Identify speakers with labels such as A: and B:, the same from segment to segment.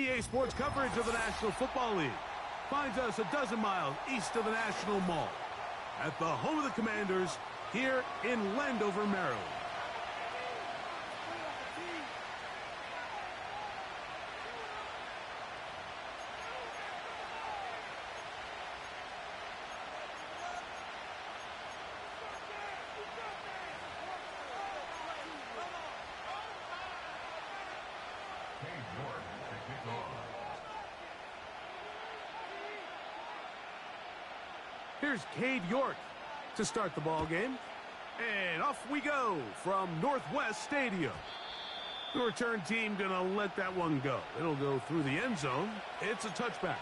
A: EA Sports coverage of the National Football League finds us a dozen miles east of the National Mall at the home of the Commanders here in Landover, Maryland. Here's Cade York to start the ball game. And off we go from Northwest Stadium. The return team gonna let that one go. It'll go through the end zone. It's a touchback.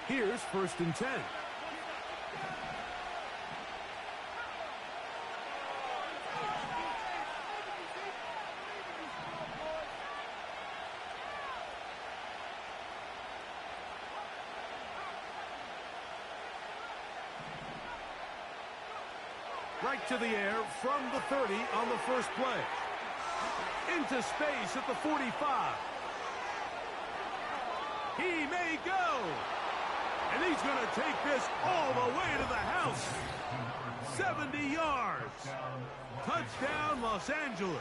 A: Here's 1st and 10. Right to the air from the 30 on the first play. Into space at the 45. He may go. And he's going to take this all the way to the house. 70 yards. Touchdown, Los Angeles.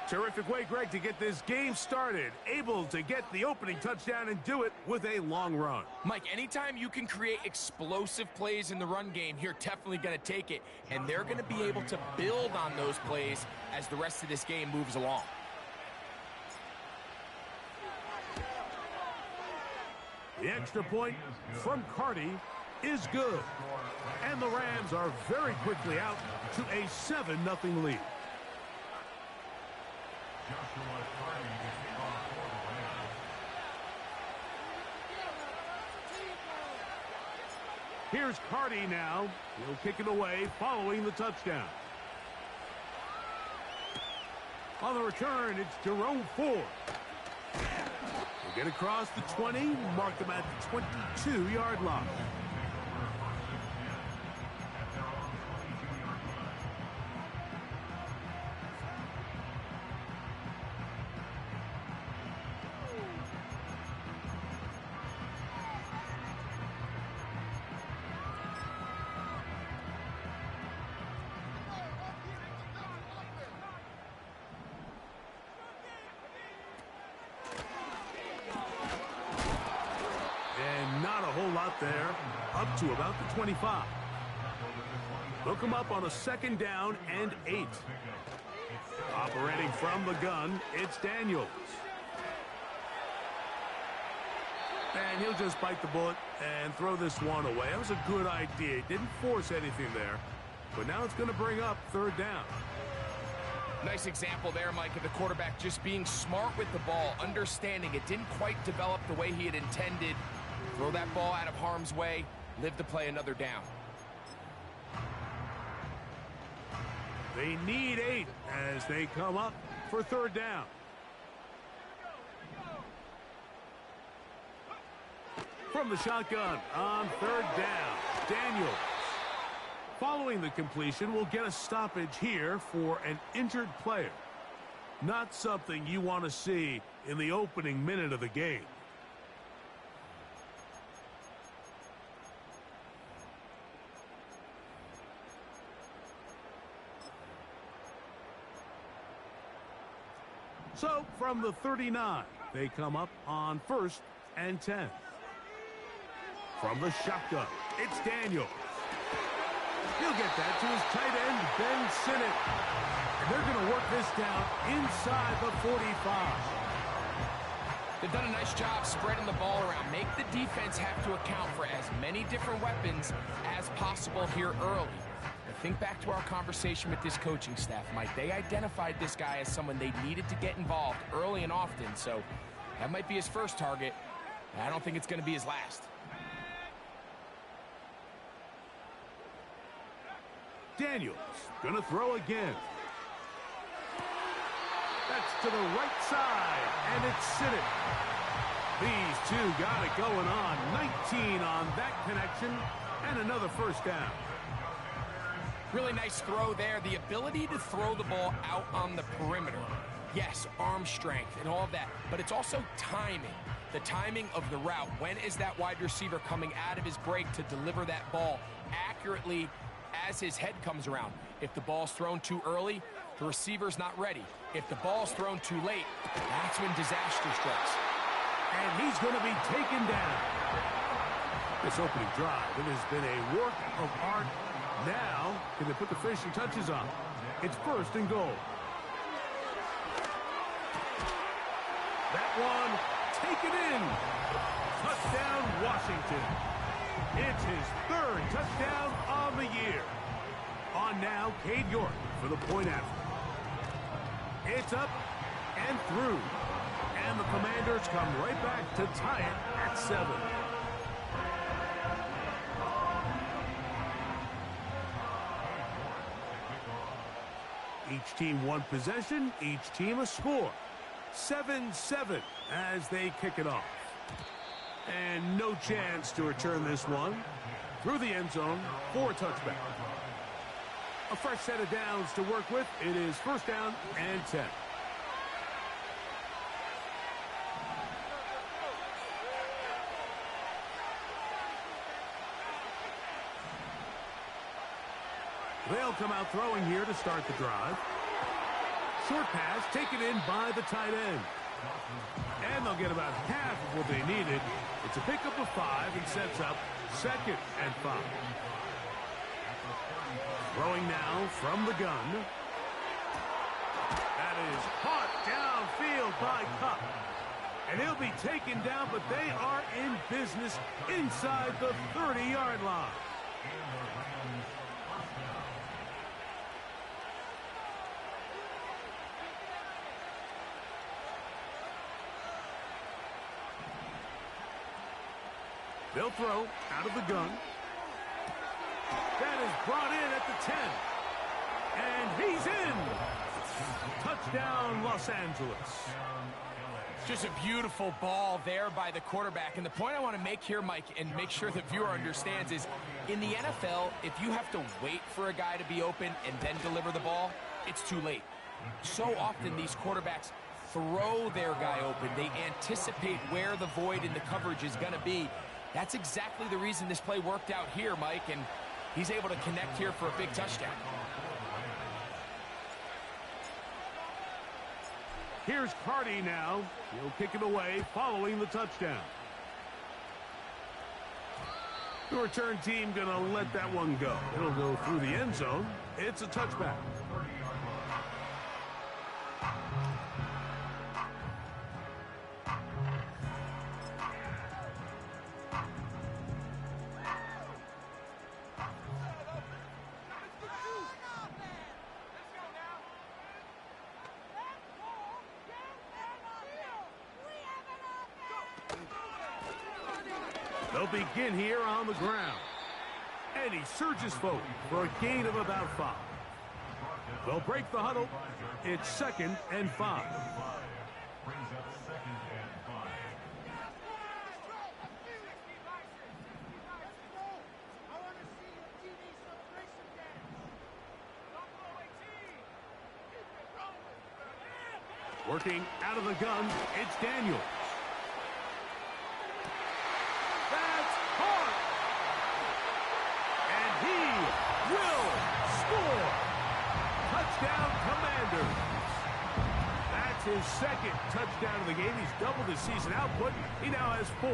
A: Terrific way, Greg, to get this game started. Able to get the opening touchdown and do it with a long run.
B: Mike, anytime you can create explosive plays in the run game, you're definitely going to take it. And they're going to be able to build on those plays as the rest of this game moves along.
A: The extra point from Carty is good. And the Rams are very quickly out to a 7-0 lead. Here's Carty now. He'll kick it away following the touchdown. On the return, it's Jerome Ford. He'll get across the 20, mark him at the 22-yard line. Not a whole lot there, up to about the 25. Look him up on a 2nd down and 8. Operating from the gun, it's Daniels. And he'll just bite the bullet and throw this one away. That was a good idea. He didn't force anything there, but now it's going to bring up 3rd down.
B: Nice example there, Mike, of the quarterback just being smart with the ball, understanding it didn't quite develop the way he had intended. Throw that ball out of harm's way, live to play another down.
A: They need 8 as they come up for 3rd down. From the shotgun on 3rd down, Daniels. Following the completion, we'll get a stoppage here for an injured player. Not something you want to see in the opening minute of the game. So, from the 39, they come up on 1st and 10. From the shotgun, it's Daniels. He'll get that to his tight end, Ben Sinnott. And they're going to work this down inside the 45.
B: They've done a nice job spreading the ball around. Make the defense have to account for as many different weapons as possible here early. Think back to our conversation with this coaching staff, Mike. They identified this guy as someone they needed to get involved early and often, so that might be his first target. I don't think it's going to be his last.
A: Daniels going to throw again. That's to the right side, and it's Sinnott. These two got it going on. 19 on that connection, and another 1st down.
B: Really nice throw there. The ability to throw the ball out on the perimeter. Yes, arm strength and all of that, but it's also timing. The timing of the route. When is that wide receiver coming out of his break to deliver that ball accurately as his head comes around? If the ball's thrown too early, the receiver's not ready. If the ball's thrown too late, that's when disaster strikes.
A: And he's going to be taken down. This opening drive, it has been a work of art. Now, can they put the finishing touches on? It's first and goal. That one taken in. Touchdown, Washington. It's his third touchdown on the year. On now, Cade York for the point after. It's up and through. And the Commanders come right back to tie it at 7. Each team one possession, each team a score. 7-7 as they kick it off. And no chance to return this one. Through the end zone for a touchback. A fresh set of downs to work with. It is first down and 10. They'll come out throwing here to start the drive. Short pass taken in by the tight end. And they'll get about half of what they needed. It's a pickup of 5 and sets up second and 5. Throwing now from the gun. That is caught downfield by Kupp. And he'll be taken down, but they are in business inside the 30-yard line. They'll throw out of the gun. That is brought in at the 10. And he's in. Touchdown, Los Angeles.
B: Just a beautiful ball there by the quarterback. And the point I want to make here, Mike, and make sure the viewer understands is, in the NFL, if you have to wait for a guy to be open and then deliver the ball, it's too late. So often these quarterbacks throw their guy open. They anticipate where the void in the coverage is going to be. That's exactly the reason this play worked out here, Mike, and he's able to connect here for a big touchdown.
A: Here's Carty now. He'll kick it away following the touchdown. The return team going to let that one go. It'll go through the end zone. It's a touchback. They'll begin here on the ground. And he surges forward for a gain of about 5. They'll break the huddle. It's second and 5. Working out of the gun, it's Daniels. That's hard. And he will score. Touchdown, Commanders. That's his second touchdown of the game. He's doubled his season output. He now has 4.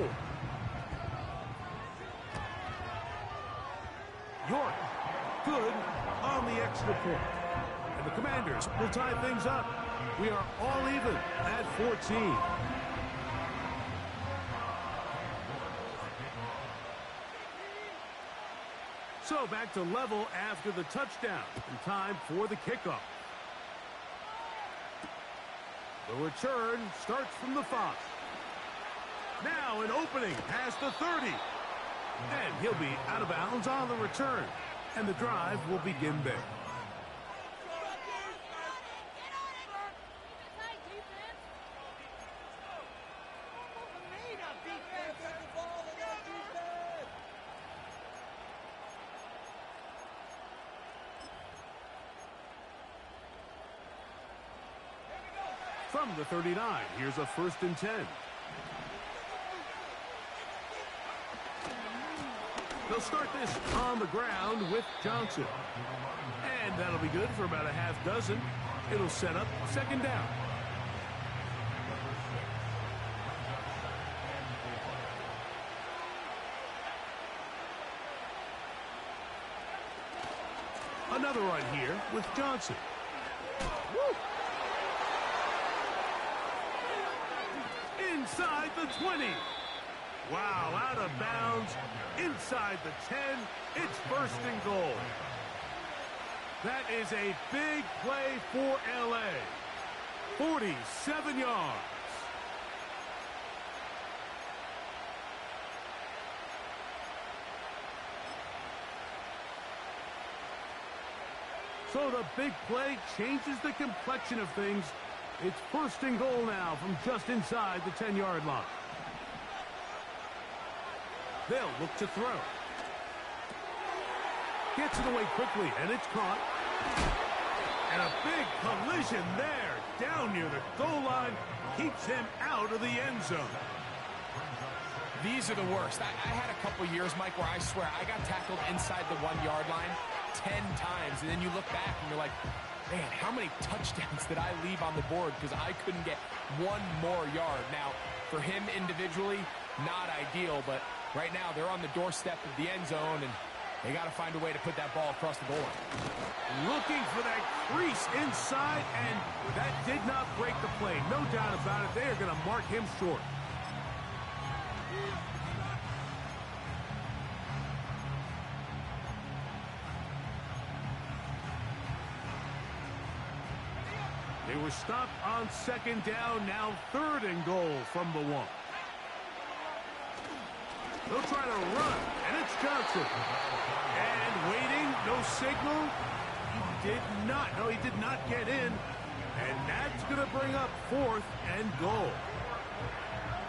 A: York, good on the extra point. And the Commanders will tie things up. We are all even at 14. So back to level after the touchdown. And time for the kickoff. The return starts from the 5. Now an opening past the 30. And he'll be out of bounds on the return. And the drive will begin there. From the 39, here's a 1st and 10. They'll start this on the ground with Johnson. And that'll be good for about a half dozen. It'll set up 2nd down. Another run here with Johnson. Woo! Inside the 20. Wow, out of bounds. Inside the 10. It's 1st and goal. That is a big play for LA. 47 yards. So the big play changes the complexion of things. It's 1st and goal now from just inside the 10-yard line. They'll look to throw. Gets it away quickly, and it's caught. And a big collision there, down near the goal line, keeps him out of the end zone.
B: These are the worst. I had a couple years, Mike, where I swear I got tackled inside the 1-yard line 10 times, and then you look back and you're like, man, how many touchdowns did I leave on the board because I couldn't get one more yard? Now, for him individually, not ideal, but right now they're on the doorstep of the end zone, and they got to find a way to put that ball across the goal line.
A: Looking for that crease inside, and that did not break the play. No doubt about it. They are going to mark him short. They were stopped on 2nd down, now 3rd and goal from the 1. They'll try to run, and it's Johnson. And waiting, no signal. He did not get in. And that's going to bring up 4th and goal.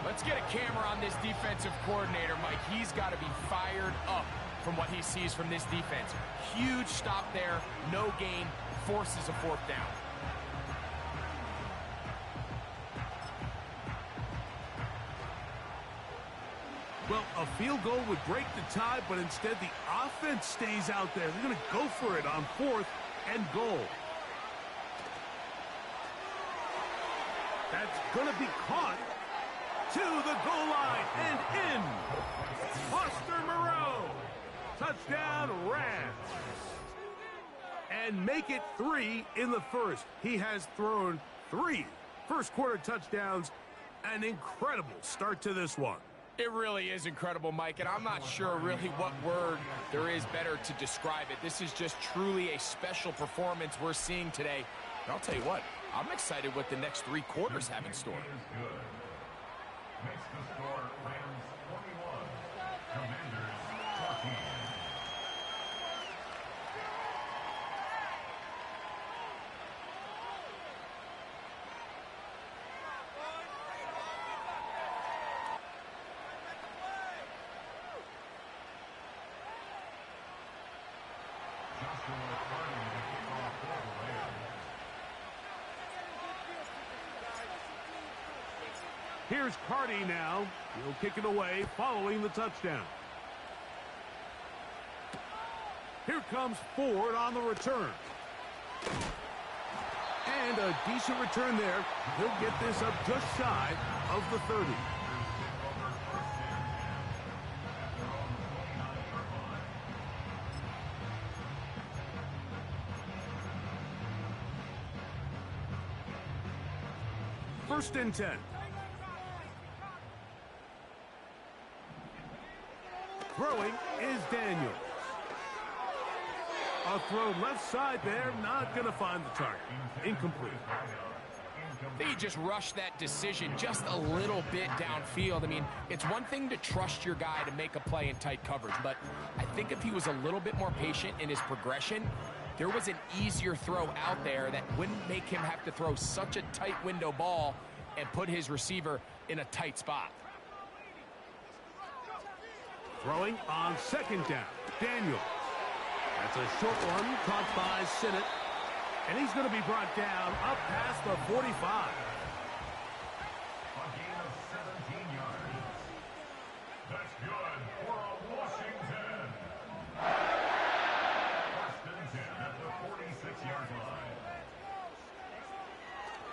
B: Let's get a camera on this defensive coordinator, Mike. He's got to be fired up from what he sees from this defense. Huge stop there, no gain, forces a 4th down.
A: Well, a field goal would break the tie, but instead the offense stays out there. They're going to go for it on 4th and goal. That's going to be caught to the goal line and in. Foster Moreau. Touchdown, Rams. And make it 3 in the 1st. He has thrown 3 first-quarter touchdowns. An incredible start to this one.
B: It really is incredible, Mike, and I'm not sure really what word there is better to describe it. This is just truly a special performance we're seeing today. And I'll tell you what, I'm excited what the next 3 quarters have in store.
C: Makes the score Rams 21, Commanders 14.
A: Here's Carty now. He'll kick it away following the touchdown. Here comes Ford on the return. And a decent return there. He'll get this up just shy of the 30. First and 10. Throwing is Daniels. A throw left side there, not going to find the target. Incomplete.
B: They just rushed that decision just a little bit downfield. I mean, it's one thing to trust your guy to make a play in tight coverage, but I think if he was a little bit more patient in his progression, there was an easier throw out there that wouldn't make him have to throw such a tight window ball and put his receiver in a tight spot.
A: Throwing on second down, Daniels. That's a short one caught by Sinnott. And he's going to be brought down up past the 45.
C: That's good for a Washington. First and 10 at the 46-yard line.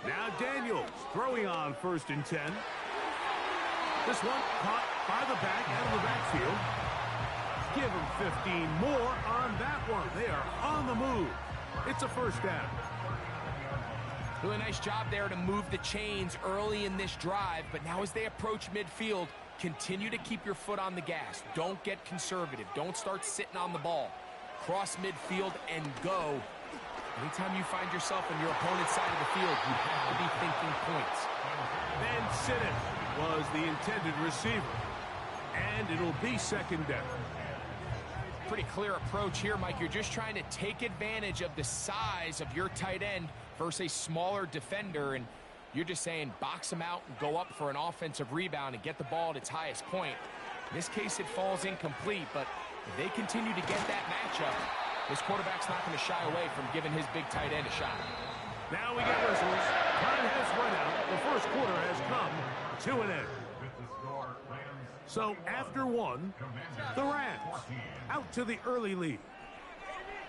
A: Now Daniels throwing on 1st and 10. This one caught by the back out of the backfield. Give them 15 more on that one. They are on the move. It's a first down.
B: Really nice job there to move the chains early in this drive, but now as they approach midfield, continue to keep your foot on the gas. Don't get conservative. Don't start sitting on the ball. Cross midfield and go. Anytime you find yourself on your opponent's side of the field, you have to be thinking points.
A: Ben Sinnott was the intended receiver. And it'll be second down.
B: Pretty clear approach here, Mike. You're just trying to take advantage of the size of your tight end versus a smaller defender, and you're just saying box him out and go up for an offensive rebound and get the ball at its highest point. In this case, it falls incomplete, but if they continue to get that matchup, this quarterback's not going to shy away from giving his big tight end a shot.
A: Now we get whistles. Time has run out. The first quarter has come to an end. So after one, the Rams out to the early lead.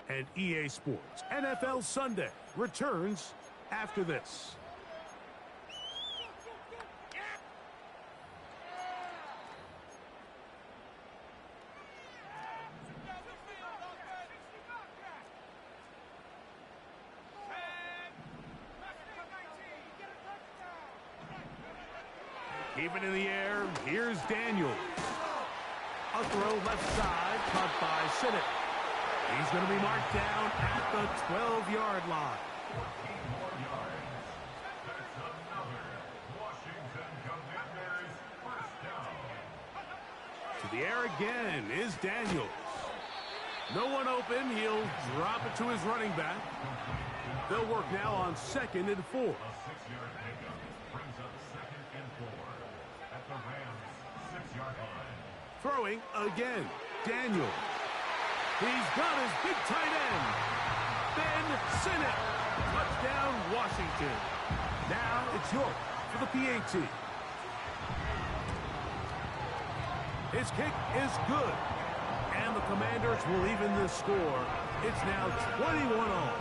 A: And EA Sports NFL Sunday returns after this. Keep it in the air. Here's Daniels. A throw left side, caught by Sinnott. He's going to be marked down at the 12-yard line.
C: 14 more yards. That's another Washington Commanders first down.
A: To the air again is Daniels. No one open. He'll drop it to his running back. They'll work now on 2nd and 4.
C: A 6-yard pickup brings up 2nd and 4 at the Rams 6-yard line.
A: Throwing again. Daniels. He's got his big tight end. Ben Sinnott. Touchdown, Washington. Now it's York for the PAT. His kick is good. And the Commanders will even the score. It's now 21-all.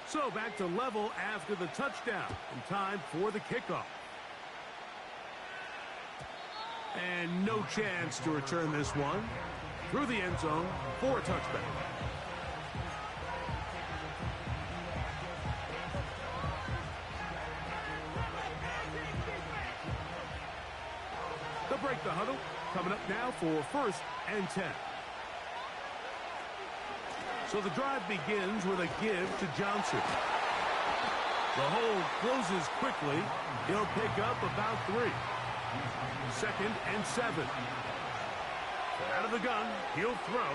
A: So back to level after the touchdown. And time for the kickoff. And no chance to return this one. Through the end zone for a touchback. They'll break the huddle. Coming up now for 1st and 10. So the drive begins with a give to Johnson. The hole closes quickly. He'll pick up about 3. 2nd and 7. Out of the gun, he'll throw.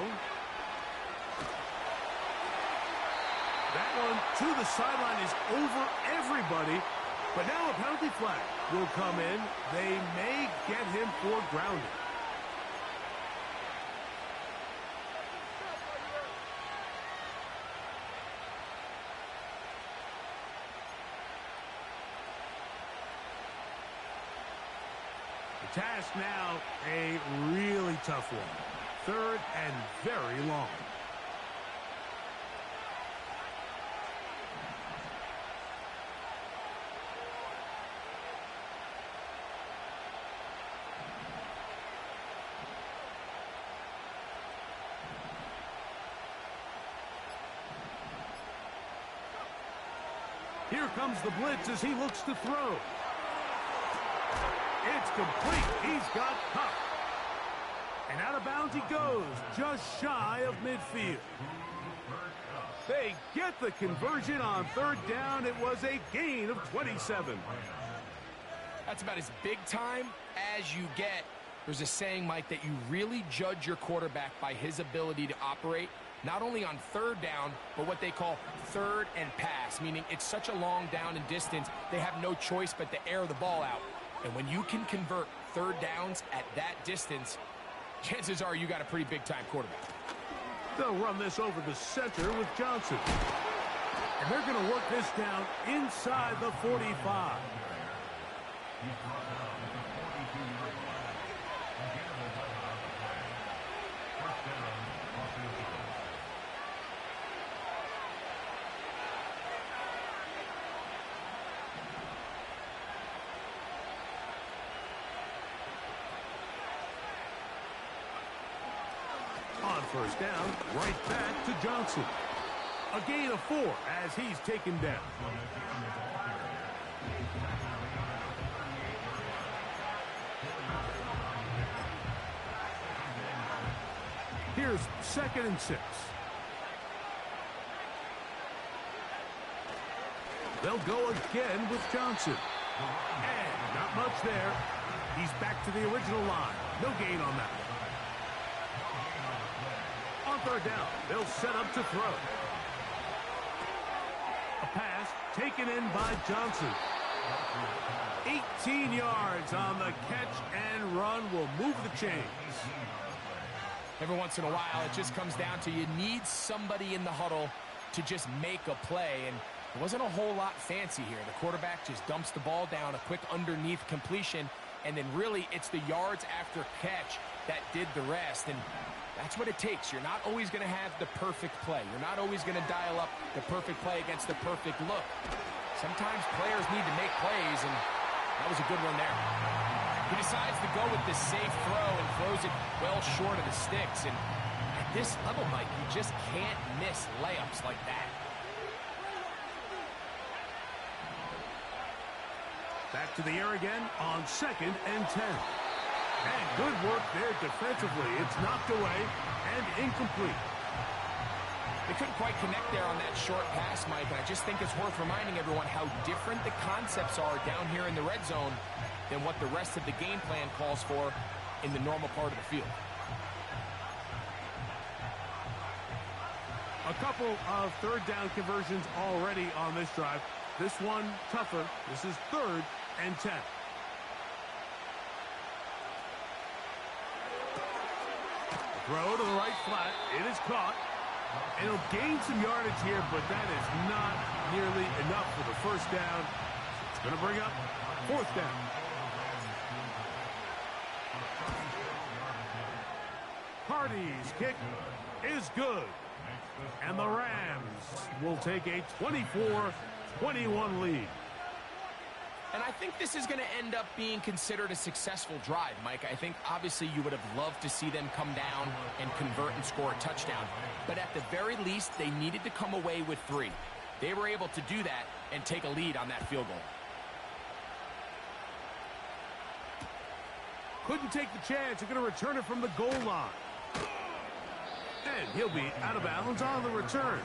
A: That one to the sideline is over everybody. But now a penalty flag will come in. They may get him for grounding. The task now a really tough one. 3rd and very long. Here comes the blitz as he looks to throw. It's complete. He's got Kupp. And out of bounds he goes, just shy of midfield. They get the conversion on 3rd down. It was a gain of 27.
B: That's about as big time as you get. There's a saying, Mike, that you really judge your quarterback by his ability to operate not only on 3rd down, but what they call 3rd and pass, meaning it's such a long down and distance, they have no choice but to air the ball out. And when you can convert 3rd downs at that distance, chances are you got a pretty big-time quarterback.
A: They'll run this over the center with Johnson. And they're going to work this down inside the 45.
C: He's brought down at the 42-yard line. Again, they'll let him out of the play. First down, offensive.
A: On first down, right back to Johnson. A gain of 4 as he's taken down. Here's 2nd and 6. They'll go again with Johnson. And not much there. He's back to the original line. No gain on that. On third down, they'll set up to throw. A pass taken in by Johnson. 18 yards on the catch and run will move the chains.
B: Every once in a while, it just comes down to you need somebody in the huddle to just make a play, and it wasn't a whole lot fancy here. The quarterback just dumps the ball down, a quick underneath completion, and then really it's the yards after catch that did the rest, and that's what it takes. You're not always going to have the perfect play. You're not always going to dial up the perfect play against the perfect look. Sometimes players need to make plays, and that was a good one there. He decides to go with the safe throw and throws it well short of the sticks. And at this level, Mike, you just can't miss layups like that.
A: Back to the air again on 2nd and 10. And good work there defensively. It's knocked away and incomplete.
B: They couldn't quite connect there on that short pass, Mike, and I just think it's worth reminding everyone how different the concepts are down here in the red zone than what the rest of the game plan calls for in the normal part of the field.
A: A couple of third down conversions already on this drive. This one tougher. This is 3rd and 10. Throw to the right flat. It is caught. And he'll gain some yardage here, but that is not nearly enough for the first down. It's going to bring up 4th down. Hardy's kick is good. And the Rams will take a 24-21 lead.
B: And I think this is going to end up being considered a successful drive, Mike. I think obviously you would have loved to see them come down and convert and score a touchdown. But at the very least, they needed to come away with 3. They were able to do that and take a lead on that field goal.
A: Couldn't take the chance. They're going to return it from the goal line. And he'll be out of bounds on the return.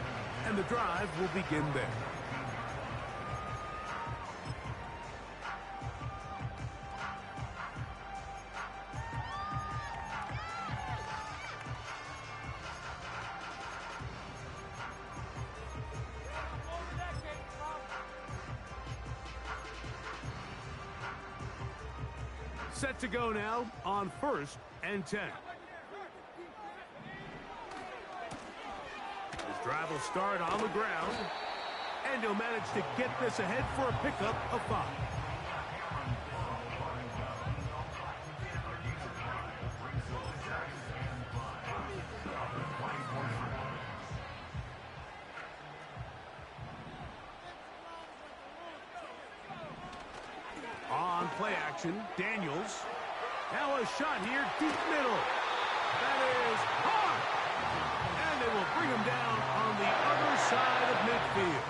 A: And the drive will begin there. Set to go now on 1st and 10. His drive will start on the ground, and he'll manage to get this ahead for a pickup of 5. On play action, Daniels. Now a shot here, deep middle. That is hard. And they will bring him down on the other side of midfield.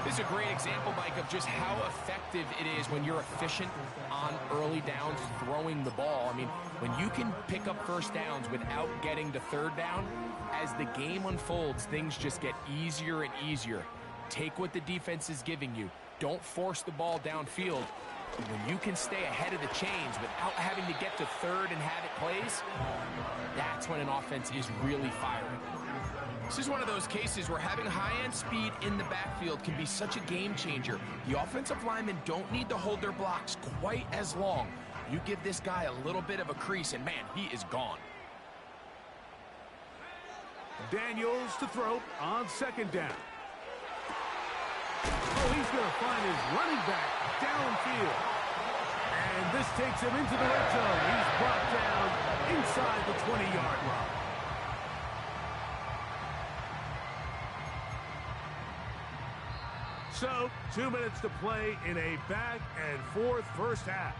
B: This is a great example, Mike, of just how effective it is when you're efficient on early downs throwing the ball. I mean, when you can pick up first downs without getting to 3rd down, as the game unfolds, things just get easier and easier. Take what the defense is giving you. Don't force the ball downfield. When you can stay ahead of the chains without having to get to 3rd and have it plays, that's when an offense is really firing. This is one of those cases where having high-end speed in the backfield can be such a game changer. The offensive linemen don't need to hold their blocks quite as long. You give this guy a little bit of a crease, and man, he is gone.
A: Daniels to throw on 2nd down. going to find his running back downfield. And this takes him into the red zone. He's brought down inside the 20-yard line. So, 2 minutes to play in a back-and-forth first half.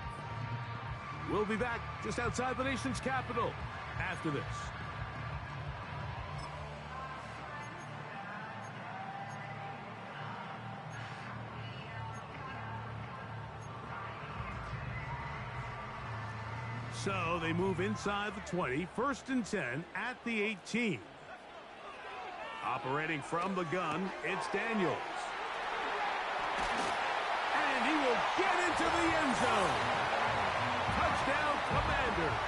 A: We'll be back just outside the nation's capital after this. So they move inside the 20, 1st and 10 at the 18. Operating from the gun, it's Daniels. And he will get into the end zone. Touchdown, Commanders.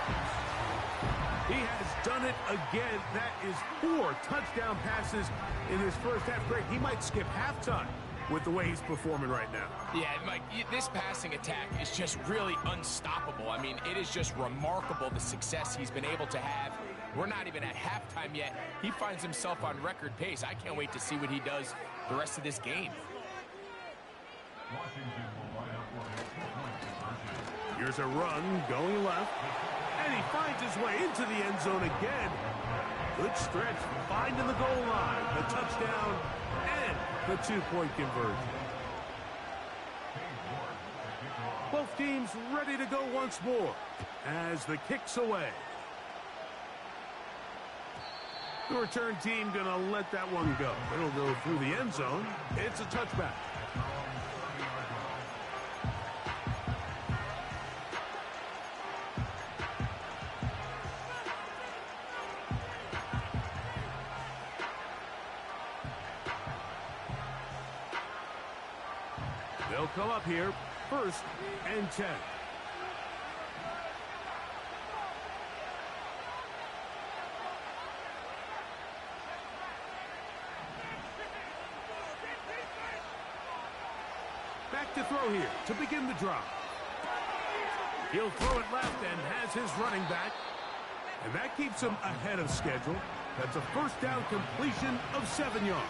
A: He has done it again. That is 4 touchdown passes in his first half. Greg, he might skip halftime with the way he's performing right now.
B: Yeah, Mike, this passing attack is just really unstoppable. I mean, it is just remarkable the success he's been able to have. We're not even at halftime yet. He finds himself on record pace. I can't wait to see what he does the rest of this game.
A: Here's a run going left, and he finds his way into the end zone again. Good stretch, finding the goal line, the touchdown, and the 2-point conversion. Both teams ready to go once more as the kick's away. The return team gonna let that one go. It'll go through the end zone. It's a touchback. They'll come up here, 1st and 10. Back to throw here to begin the drive. He'll throw it left and has his running back. And that keeps him ahead of schedule. That's a 1st down completion of 7 yards.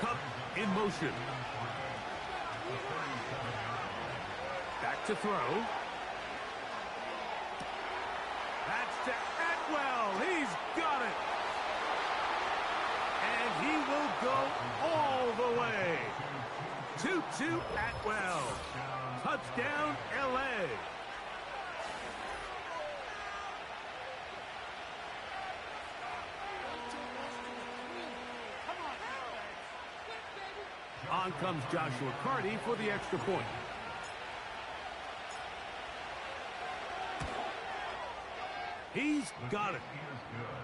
A: Kupp in motion. Back to throw. That's to Atwell. He's got it. And he will go all the way. 2-2 Atwell. Touchdown, L.A. On comes Joshua Carty for the extra point. He's got it.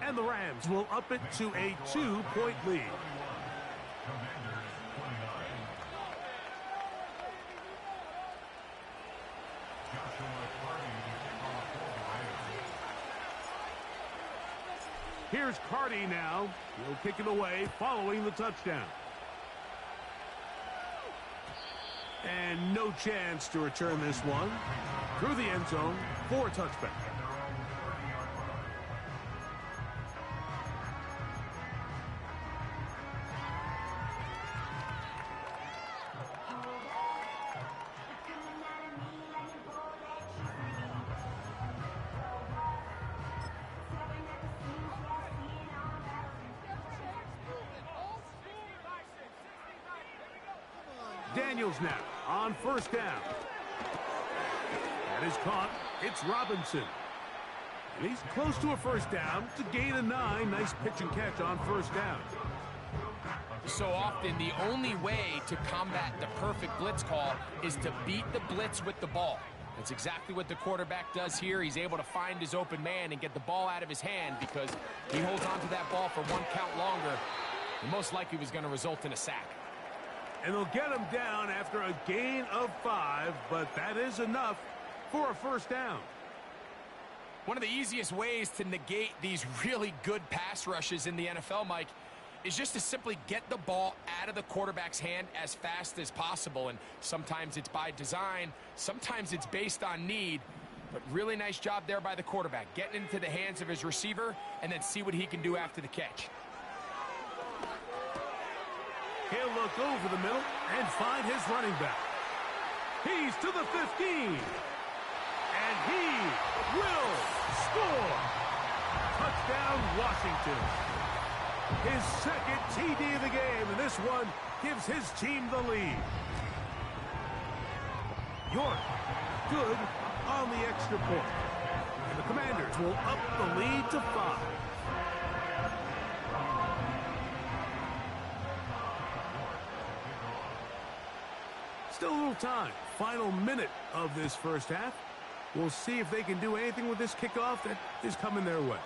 A: And the Rams will up it to a 2-point lead. Here's Carty now. He'll kick it away following the touchdown. And no chance to return this one. Through the end zone for a touchback. Daniels now on 1st down. That is caught. It's Robinson. And he's close to a 1st down to gain a 9. Nice pitch and catch on 1st down.
B: So often, the only way to combat the perfect blitz call is to beat the blitz with the ball. That's exactly what the quarterback does here. He's able to find his open man and get the ball out of his hand because he holds on to that ball for 1 count longer. And most likely was going to result in a sack.
A: And they'll get him down after a gain of 5, but that is enough for a 1st down.
B: One of the easiest ways to negate these really good pass rushes in the NFL, Mike, is just to simply get the ball out of the quarterback's hand as fast as possible. And sometimes it's by design, sometimes it's based on need. But really nice job there by the quarterback, getting into the hands of his receiver and then see what he can do after the catch.
A: He'll look over the middle and find his running back. He's to the 15. And he will score. Touchdown, Washington. His second TD of the game, and this one gives his team the lead. York, good on the extra point. And the Commanders will up the lead to 5. Still a little time. Final minute of this first half. We'll see if they can do anything with this kickoff that is coming their way.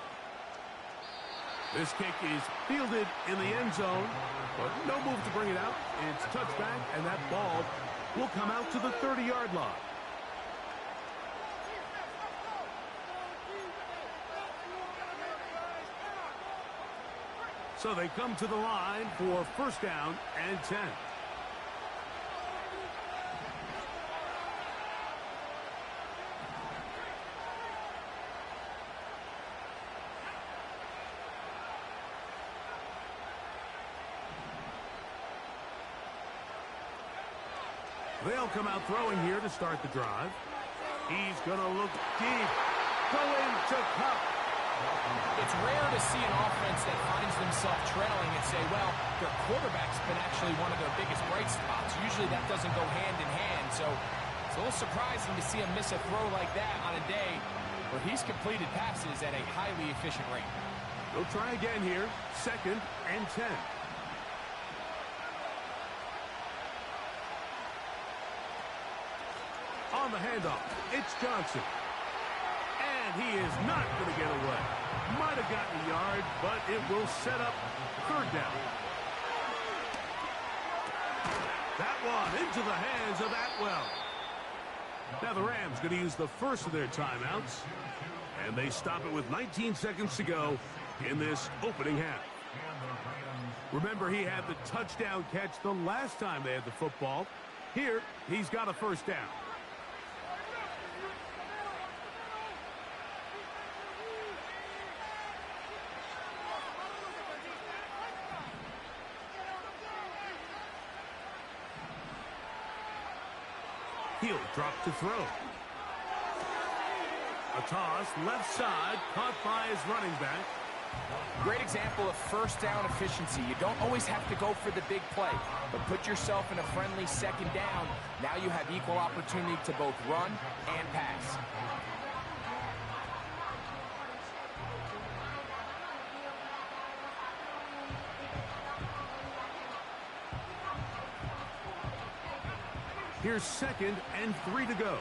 A: This kick is fielded in the end zone, but no move to bring it out. It's touchback, and that ball will come out to the 30-yard line. So they come to the line for first down and 10. They'll come out throwing here to start the drive. He's going to look deep. Going to Kupp.
B: It's rare to see an offense that finds themselves trailing and say, well, their quarterback's been actually one of their biggest bright spots. Usually that doesn't go hand in hand, so it's a little surprising to see him miss a throw like that on a day where he's completed passes at a highly efficient rate.
A: They'll try again here. Second and 10. On the handoff, it's Johnson. And he is not going to get away. Might have gotten a yard, but it will set up third down. That one into the hands of Atwell. Now the Rams going to use the first of their timeouts. And they stop it with 19 seconds to go in this opening half. Remember, he had the touchdown catch the last time they had the football. Here, he's got a first down. He'll drop to throw. A toss, left side, caught by his running back.
B: Great example of first down efficiency. You don't always have to go for the big play, but put yourself in a friendly second down. Now you have equal opportunity to both run and pass.
A: Here's second and 3 to go.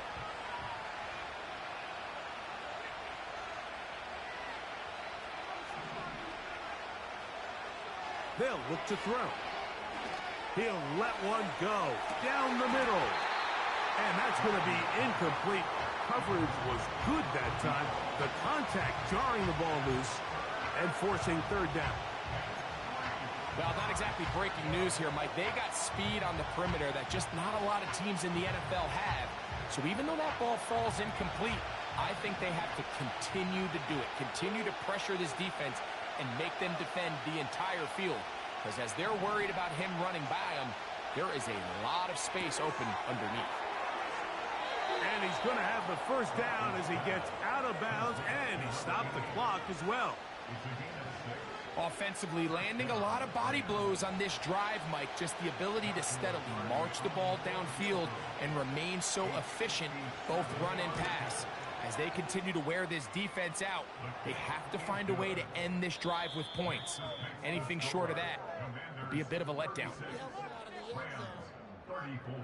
A: They'll look to throw. He'll let one go down the middle. And that's going to be incomplete. Coverage was good that time. The contact jarring the ball loose and forcing third down.
B: Well, not exactly breaking news here, Mike. They got speed on the perimeter that just not a lot of teams in the NFL have. So even though that ball falls incomplete, I think they have to continue to do it. Continue to pressure this defense and make them defend the entire field. Because as they're worried about him running by them, there is a lot of space open underneath.
A: And he's going to have the first down as he gets out of bounds, and he stopped the clock as well.
B: Offensively, landing a lot of body blows on this drive, Mike. Just the ability to steadily march the ball downfield and remain so efficient, both run and pass. As they continue to wear this defense out, they have to find a way to end this drive with points. Anything short of that would be a bit of a letdown.
C: 34.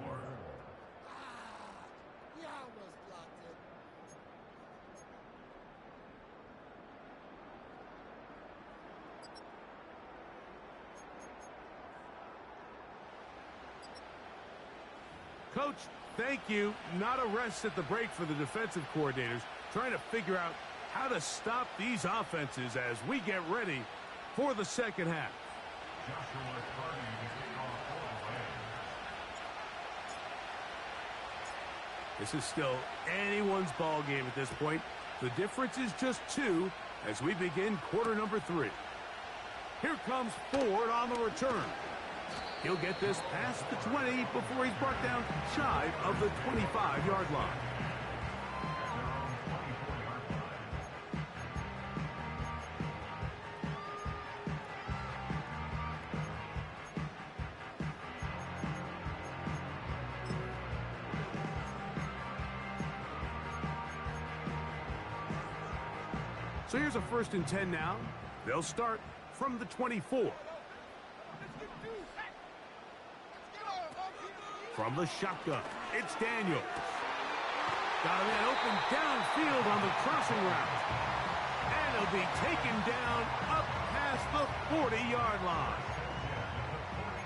A: Coach, thank you. Not a rest at the break for the defensive coordinators, trying to figure out how to stop these offenses as we get ready for the second half. This is still anyone's ball game at this point. The difference is just 2 as we begin quarter number 3. Here comes Ford on the return. He'll get this past the 20 before he's brought down shy of the 25-yard line. So here's a 1st and 10 now. They'll start from the 24. From the shotgun, it's Daniels. Got a man open downfield on the crossing route. And he'll be taken down up past the 40-yard line.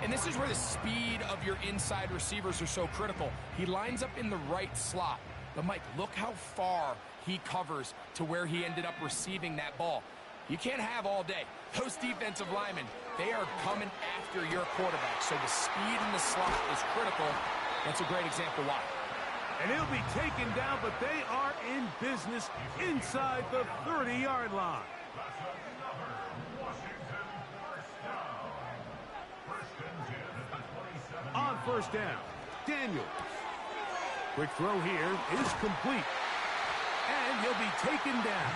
B: And this is where the speed of your inside receivers are so critical. He lines up in the right slot. But, Mike, look how far he covers to where he ended up receiving that ball. You can't have all day. Those defensive linemen, they are coming after your quarterback. So the speed in the slot is critical. That's a great example why.
A: And he'll be taken down, but they are in business inside the 30-yard line. On 1st down, Daniels. Quick throw here is complete. And he'll be taken down.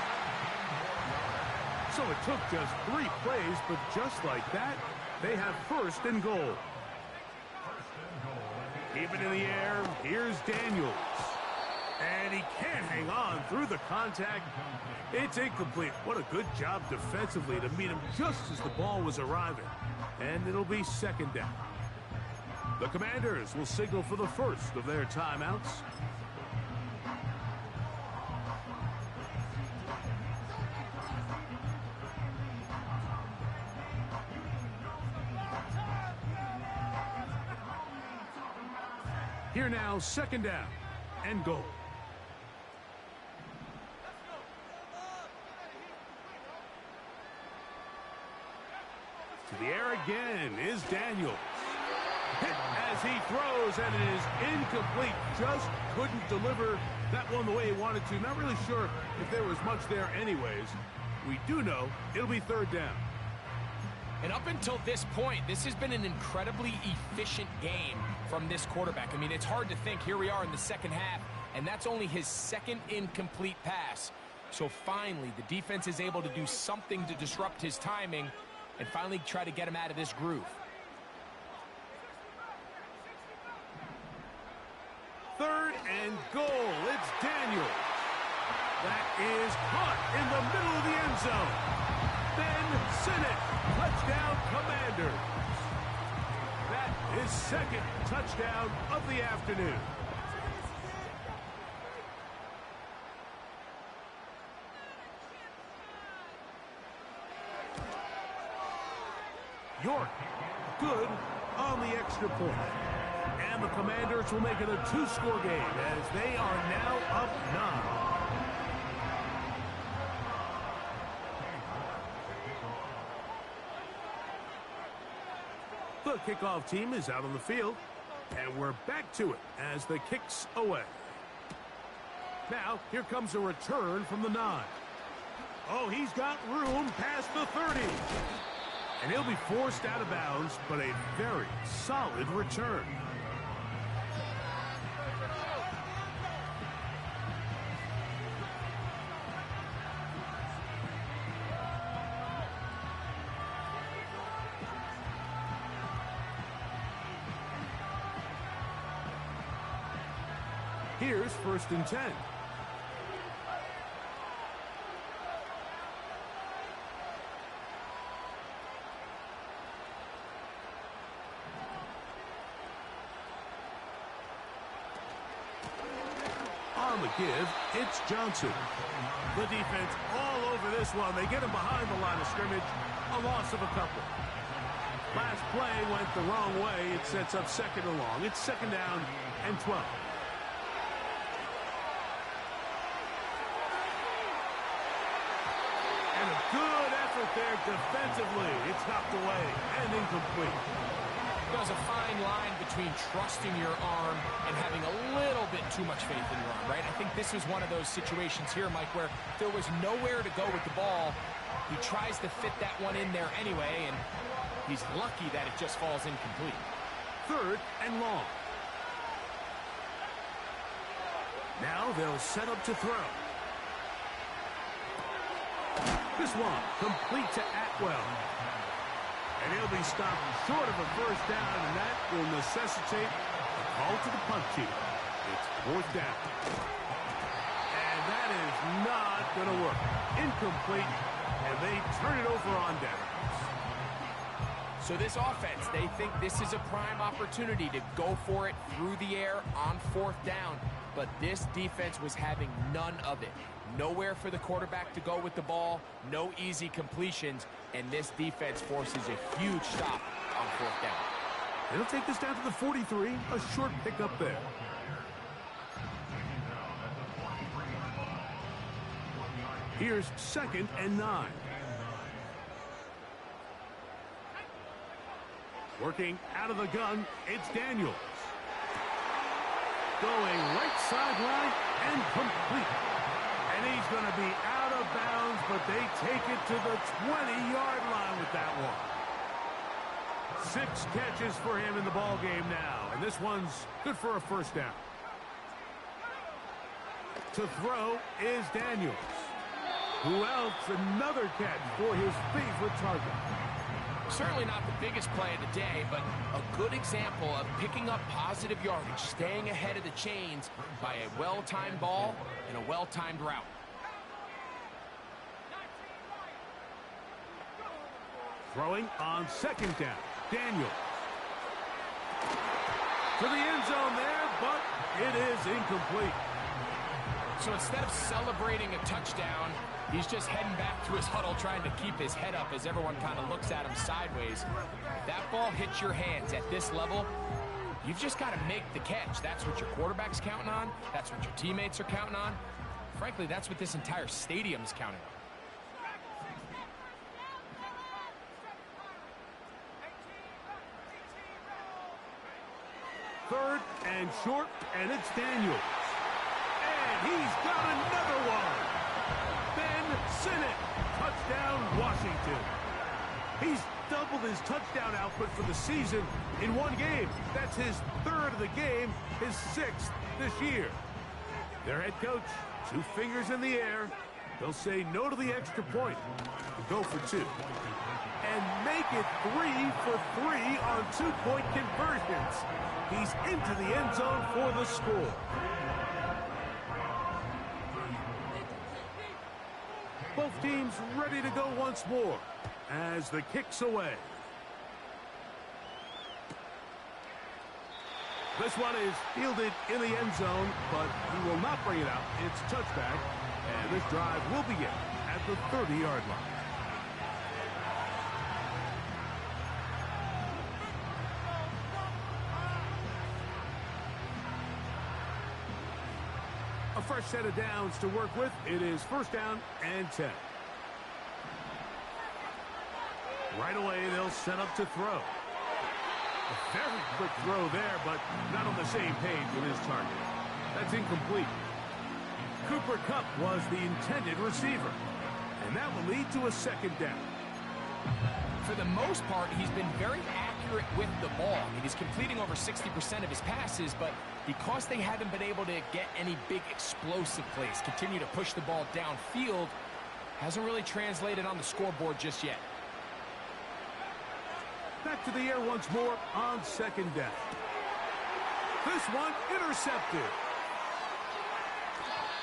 A: So it took just 3 plays, but just like that, they have 1st and goal. Keep it in the air. Here's Daniels. And he can't hang on through the contact. It's incomplete. What a good job defensively to meet him just as the ball was arriving. And it'll be 2nd down. The Commanders will signal for the first of their timeouts. Here now, 2nd down and goal. To the air again is Daniels. Hit as he throws, and it is incomplete. Just couldn't deliver that one the way he wanted to. Not really sure if there was much there anyways. We do know it'll be 3rd down.
B: And up until this point, this has been an incredibly efficient game from this quarterback. I mean, it's hard to think. Here we are in the 2nd half, and that's only his 2nd incomplete pass. So finally, the defense is able to do something to disrupt his timing and finally try to get him out of this groove.
A: 3rd and goal. It's Daniels. That is caught in the middle of the end zone. Ben Sinnott, touchdown Commanders. That is 2nd touchdown of the afternoon. York, good on the extra point. And the Commanders will make it a 2-score game as they are now up 9. The kickoff team is out on the field, and we're back to it as the kick's away. Now, here comes a return from the 9. Oh, he's got room past the 30. And he'll be forced out of bounds, but a very solid return. Here's 1st and 10. On the give, it's Johnson. The defense all over this one. They get him behind the line of scrimmage. A loss of a couple. Last play went the wrong way. It sets up 2nd and long. It's 2nd down and 12. And a good effort there defensively. It's knocked away and incomplete.
B: There's a fine line between trusting your arm and having a little bit too much faith in your arm, right? I think this was one of those situations here, Mike, where there was nowhere to go with the ball. He tries to fit that one in there anyway, and he's lucky that it just falls incomplete.
A: 3rd and long. Now they'll set up to throw. This one complete to Atwell. And he'll be stopped short of a first down, and that will necessitate a call to the punt team. It's 4th down. And that is not going to work. Incomplete, and they turn it over on downs.
B: So this offense, they think this is a prime opportunity to go for it through the air on 4th down. But this defense was having none of it. Nowhere for the quarterback to go with the ball, no easy completions, and this defense forces a huge stop on 4th down.
A: They'll take this down to the 43, a short pickup there. Here's 2nd and 9. Working out of the gun, it's Daniels. Going right sideline and complete. And he's going to be out of bounds, but they take it to the 20-yard line with that one. 6 catches for him in the ball game now, and this one's good for a first down. To throw is Daniels. Who else? Another catch for his favorite target.
B: Certainly not the biggest play of the day, but a good example of picking up positive yardage, staying ahead of the chains by a well-timed ball and a well-timed route.
A: Throwing on 2nd down. Daniels. To the end zone there, but it is incomplete.
B: So instead of celebrating a touchdown, he's just heading back to his huddle trying to keep his head up as everyone kind of looks at him sideways. If that ball hits your hands at this level, you've just got to make the catch. That's what your quarterback's counting on. That's what your teammates are counting on. Frankly, that's what this entire stadium's counting on.
A: 3rd and short, and it's Daniels. And he's got another one. Ben Sinnott, touchdown Washington. He's doubled his touchdown output for the season in one game. That's his 3rd of the game, his 6th this year. Their head coach, 2 fingers in the air. They'll say no to the extra point and go for 2. And make it 3 for 3 on 2-point conversions. He's into the end zone for the score. Both teams ready to go once more as the kick's away. This one is fielded in the end zone, but he will not bring it out. It's touchback, and this drive will begin at the 30-yard line. A fresh set of downs to work with. It is 1st down and 10. Right away, they'll set up to throw. A very quick throw there, but not on the same page with his target. That's incomplete. Cooper Kupp was the intended receiver, and that will lead to a 2nd down.
B: For the most part, he's been very accurate with the ball. I mean, he's completing over 60% of his passes, but because they haven't been able to get any big explosive plays, continue to push the ball downfield, hasn't really translated on the scoreboard just yet.
A: Back to the air once more on 2nd down. This one intercepted.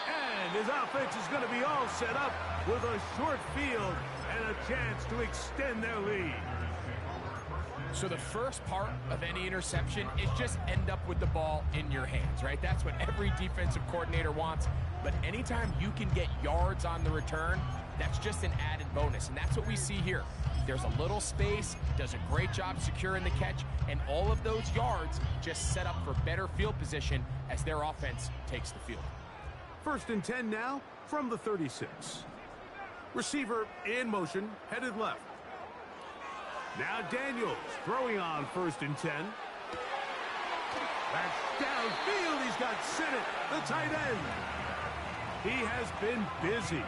A: And his offense is going to be all set up with a short field and a chance to extend their lead.
B: So the first part of any interception is just end up with the ball in your hands, right? That's what every defensive coordinator wants. But anytime you can get yards on the return, that's just an added bonus. And that's what we see here. There's a little space, does a great job securing the catch, and all of those yards just set up for better field position as their offense takes the field.
A: 1st and 10 now from the 36. Receiver in motion, headed left. Now Daniels throwing on 1st and 10. Back downfield, he's got Sinnott, the tight end. He has been busy.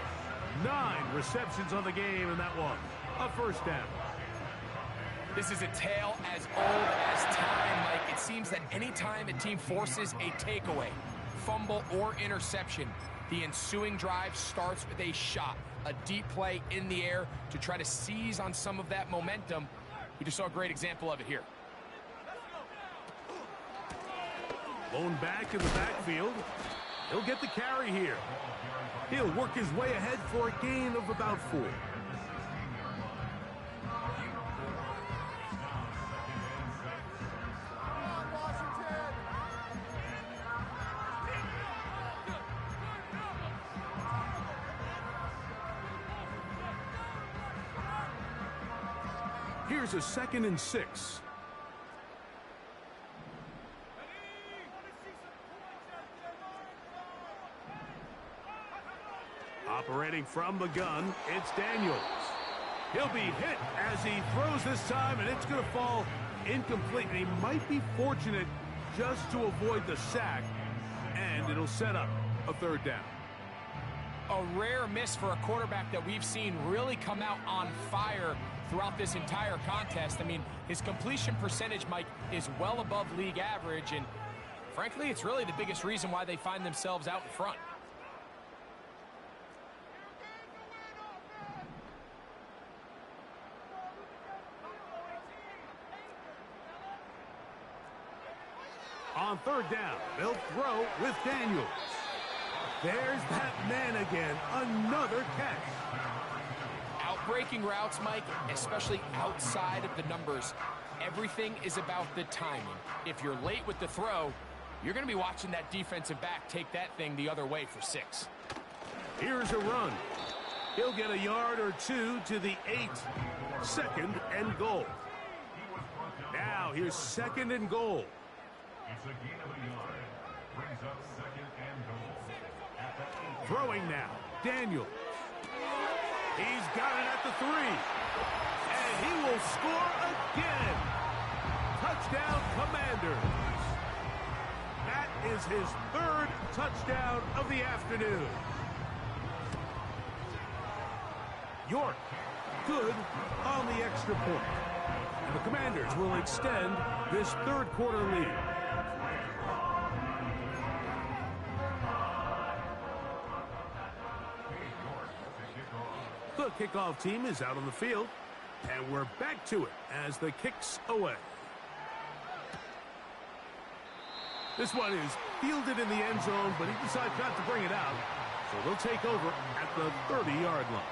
A: 9 receptions on the game, and that one, a 1st down.
B: This is a tale as old as time, Mike. It seems that any time a team forces a takeaway, fumble, or interception, the ensuing drive starts with a shot, a deep play in the air to try to seize on some of that momentum. We just saw a great example of it here.
A: Blown back in the backfield. He'll get the carry here. He'll work his way ahead for a gain of about 4. Here's a 2nd and 6. Operating from the gun, it's Daniels. He'll be hit as he throws this time, and it's going to fall incomplete. And he might be fortunate just to avoid the sack, and it'll set up a 3rd down.
B: A rare miss for a quarterback that we've seen really come out on fire throughout this entire contest. I mean, his completion percentage, Mike, is well above league average, and frankly, it's really the biggest reason why they find themselves out in front.
A: On 3rd down, they'll throw with Daniels. There's that man again, another catch.
B: Outbreaking routes, Mike, especially outside of the numbers, everything is about the timing. If you're late with the throw, you're going to be watching that defensive back take that thing the other way for 6.
A: Here's a run. He'll get a yard or 2 to the 8. 2nd and goal. Now here's 2nd and goal.
C: It's a gain of a yard. Brings up 2nd and goal. At that 8.
A: Throwing now, Daniels. He's got it at the 3. And he will score again. Touchdown, Commanders. That is his 3rd touchdown of the afternoon. York, good on the extra point. And the Commanders will extend this 3rd quarter lead. The kickoff team is out on the field, and we're back to it as the kick's away. This one is fielded in the end zone, but he decides not to bring it out, so they'll take over at the 30-yard line.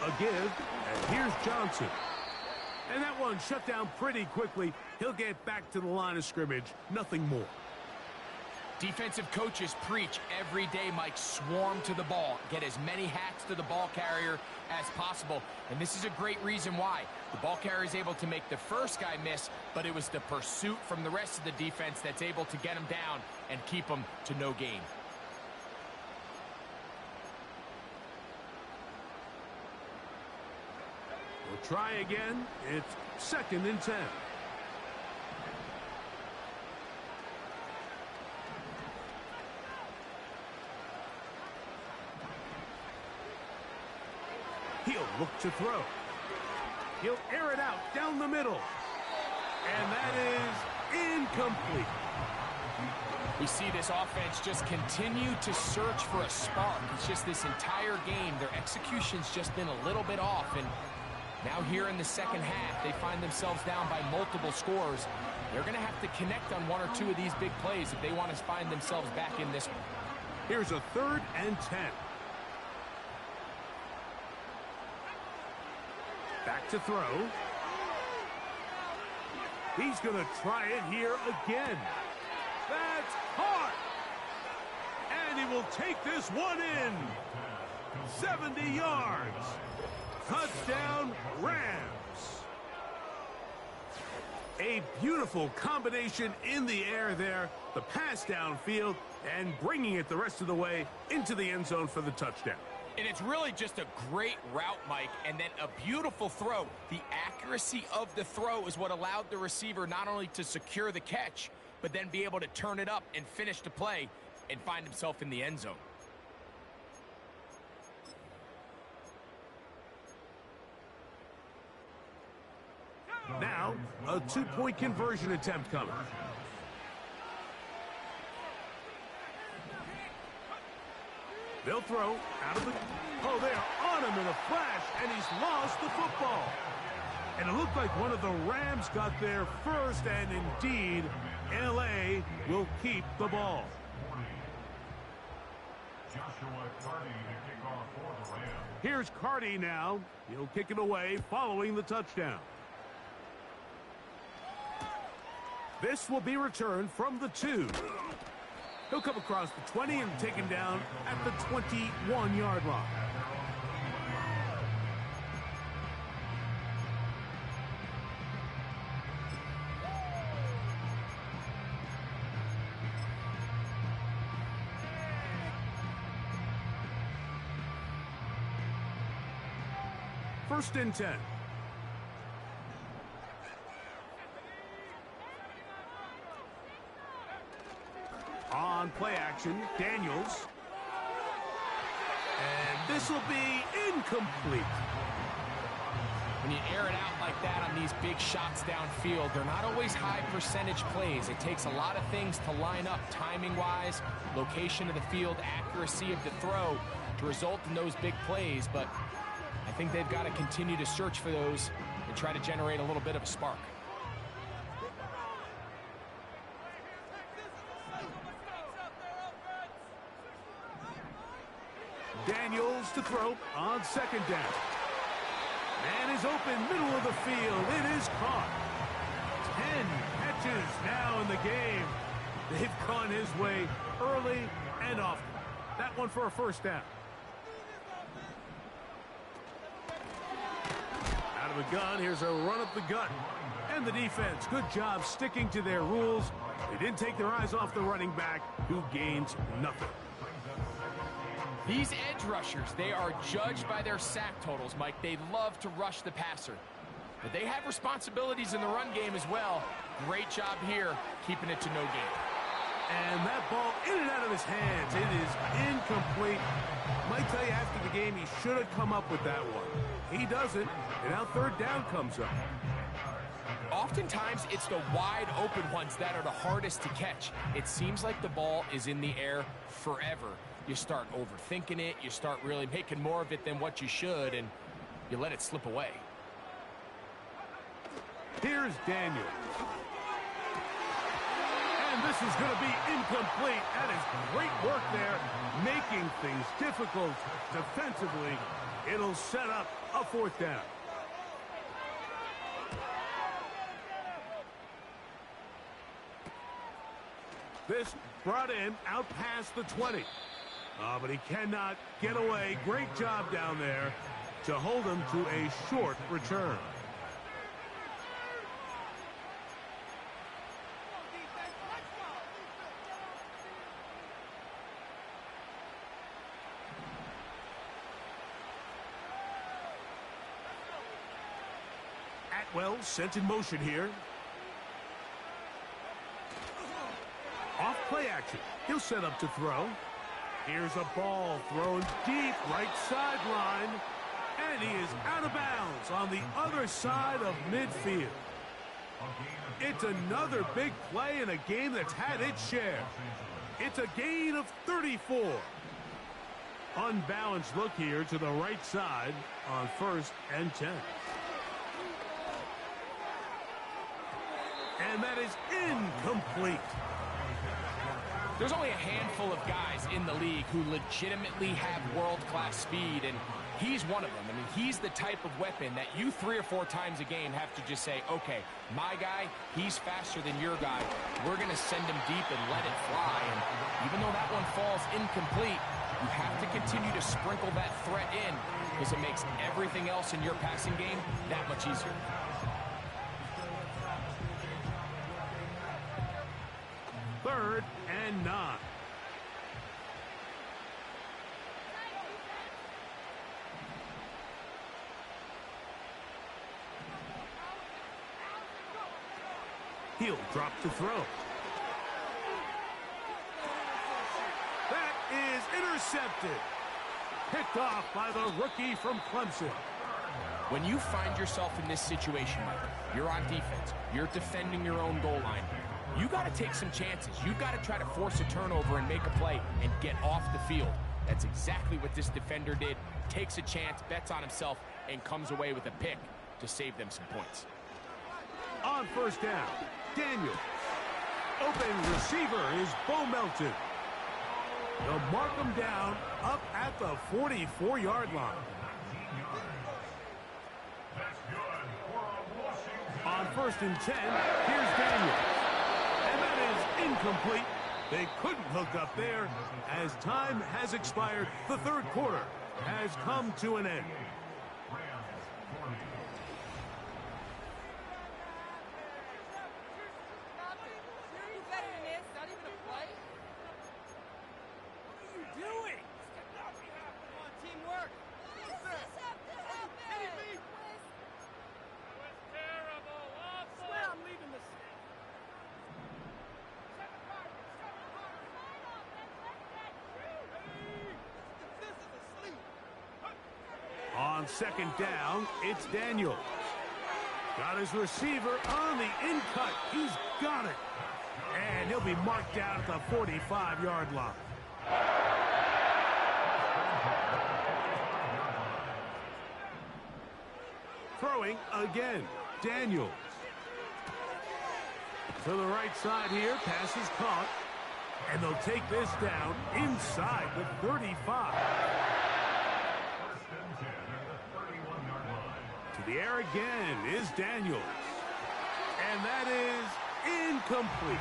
A: A give, and here's Johnson. And that one shut down pretty quickly. He'll get back to the line of scrimmage, nothing more.
B: Defensive coaches preach every day, Mike, swarm to the ball. Get as many hats to the ball carrier as possible. And this is a great reason why. The ball carrier is able to make the first guy miss, but it was the pursuit from the rest of the defense that's able to get him down and keep him to no gain.
A: We'll try again. It's 2nd and 10. He'll look to throw. He'll air it out down the middle. And that is incomplete.
B: We see this offense just continue to search for a spark. It's just this entire game, their execution's just been a little bit off. And now here in the second half, they find themselves down by multiple scores. They're going to have to connect on 1 or 2 of these big plays if they want to find themselves back in this one.
A: Here's a 3rd and 10. Back to throw. He's going to try it here again. That's caught. And he will take this one in. 70 yards. Touchdown, Rams. A beautiful combination in the air there. The pass downfield and bringing it the rest of the way into the end zone for the touchdown.
B: And it's really just a great route, Mike, and then a beautiful throw. The accuracy of the throw is what allowed the receiver not only to secure the catch, but then be able to turn it up and finish the play and find himself in the end zone.
A: Now, a two-point conversion attempt coming. They'll throw out of the... Oh, they are on him in a flash, and he's lost the football. And it looked like one of the Rams got there first, and indeed, L.A. will keep the ball.
C: Joshua Carty to kick off for the Rams.
A: Here's Carty now. He'll kick it away following the touchdown. This will be returned from the 2. He'll come across the 20 and take him down at the 21-yard line. First and 10. On play action, Daniels. And this will be incomplete.
B: When you air it out like that on these big shots downfield, they're not always high percentage plays. It takes a lot of things to line up timing-wise, location of the field, accuracy of the throw to result in those big plays. But I think they've got to continue to search for those and try to generate a little bit of a spark.
A: Daniels to throw on second down. Man is open, middle of the field. It is caught. 10 catches now in the game. They've gone his way early and often. That one for a first down. Out of the gun, here's a run up the gut. And the defense, good job sticking to their rules. They didn't take their eyes off the running back, who gains nothing.
B: These edge rushers, they are judged by their sack totals, Mike. They love to rush the passer. But they have responsibilities in the run game as well. Great job here, keeping it to no gain.
A: And that ball in and out of his hands. It is incomplete. Might tell you after the game he should have come up with that one. He doesn't, and now third down comes up.
B: Oftentimes, it's the wide open ones that are the hardest to catch. It seems like the ball is in the air forever. You start overthinking it, you start really making more of it than what you should, and you let it slip away.
A: Here's Daniel. And this is going to be incomplete. That is great work there, making things difficult defensively. It'll set up a fourth down. This brought in out past the 20. But he cannot get away. Great job down there to hold him to a short return. Atwell sent in motion here. Off play action. He'll set up to throw. Here's a ball thrown deep right sideline. And he is out of bounds on the other side of midfield. It's another big play in a game that's had its share. It's a gain of 34. Unbalanced look here to the right side on first and 10. And that is incomplete.
B: There's only a handful of guys in the league who legitimately have world-class speed, and He's one of them. I mean, he's the type of weapon that you 3 or 4 times a game have to just say, okay, my guy, he's faster than your guy. We're going to send him deep and let it fly. And even though that one falls incomplete, you have to continue to sprinkle that threat in because it makes everything else in your passing game that much easier.
A: Third and 9. He'll drop to throw. That is intercepted. Picked off by the rookie from Clemson.
B: When you find yourself in this situation, Mike, you're on defense, you're defending your own goal line, you got to take some chances. You've got to try to force a turnover and make a play and get off the field. That's exactly what this defender did. Takes a chance, bets on himself, and comes away with a pick to save them some points.
A: On first down, Daniel. Open receiver is Bo Melton. They'll mark him down up at the 44-yard line. On first and 10, here's Daniel. And that is incomplete. They couldn't hook up there as time has expired. The third quarter has come to an end. On second down, it's Daniel. Got his receiver on the in-cut. He's got it. And he'll be marked down at the 45-yard line. Throwing again, Daniel. To the right side here, pass is caught. And they'll take this down inside the 35. To the air again is Daniels. And that is incomplete.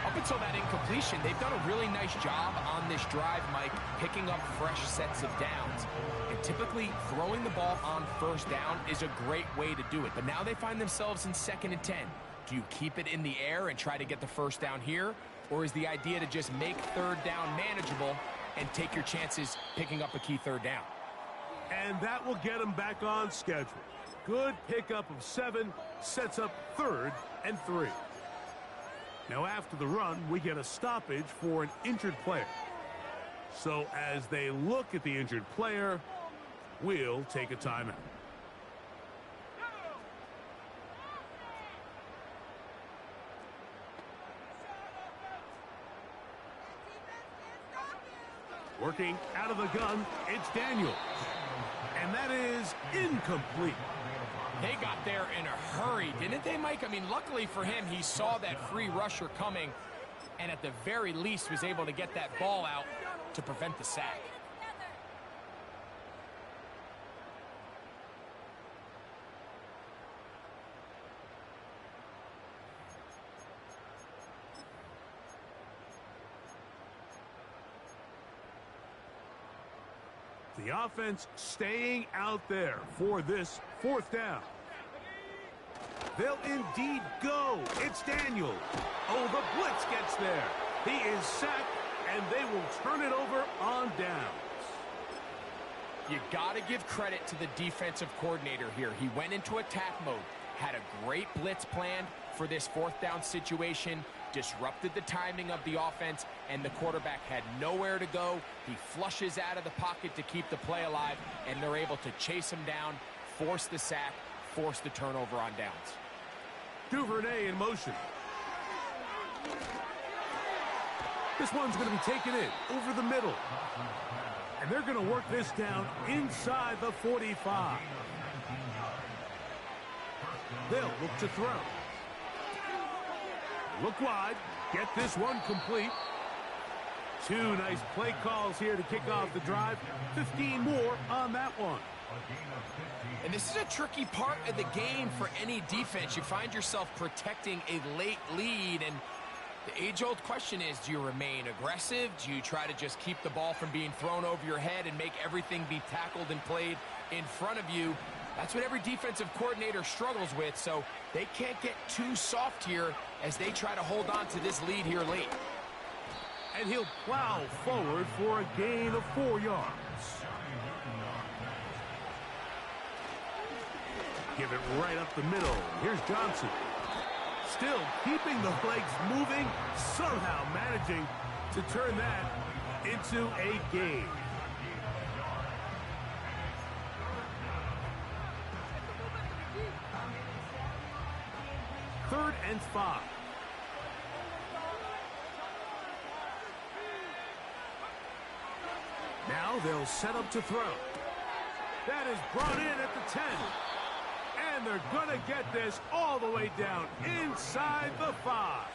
B: Up until that incompletion, they've done a really nice job on this drive, Mike, picking up fresh sets of downs. And typically, throwing the ball on first down is a great way to do it. But now they find themselves in 2nd and 10. Do you keep it in the air and try to get the first down here? Or is the idea to just make third down manageable and take your chances picking up a key third down?
A: And that will get them back on schedule. Good pickup of 7, sets up 3rd and 3. Now after the run, we get a stoppage for an injured player. So as they look at the injured player, we'll take a timeout. Working out of the gun, it's Daniels. And that is incomplete.
B: They got there in a hurry, didn't they, Mike? I mean, luckily for him, he saw that free rusher coming and at the very least was able to get that ball out to prevent the sack.
A: The offense staying out there for this 4th down. They'll indeed go. It's Daniels. Oh, the blitz gets there. He is sacked, and they will turn it over on downs.
B: You got to give credit to the defensive coordinator here. He went into attack mode, had a great blitz plan for this 4th down situation, disrupted the timing of the offense, and the quarterback had nowhere to go. He flushes out of the pocket to keep the play alive, and they're able to chase him down, force the sack, force the turnover on downs.
A: Duvernay in motion. This one's going to be taken in over the middle. And they're going to work this down inside the 45. They'll look to throw. Look wide. Get this one complete. Two nice play calls here to kick off the drive. 15 more on that one.
B: And this is a tricky part of the game for any defense. You find yourself protecting a late lead, and the age-old question is, do you remain aggressive? Do you try to just keep the ball from being thrown over your head and make everything be tackled and played in front of you? That's what every defensive coordinator struggles with, so they can't get too soft here as they try to hold on to this lead here late.
A: And he'll plow forward for a gain of 4 yards. Give it right up the middle. Here's Johnson. Still keeping the legs moving, somehow managing to turn that into a gain. Third and 5. Now they'll set up to throw. That is brought in at the 10. And they're going to get this all the way down inside the 5.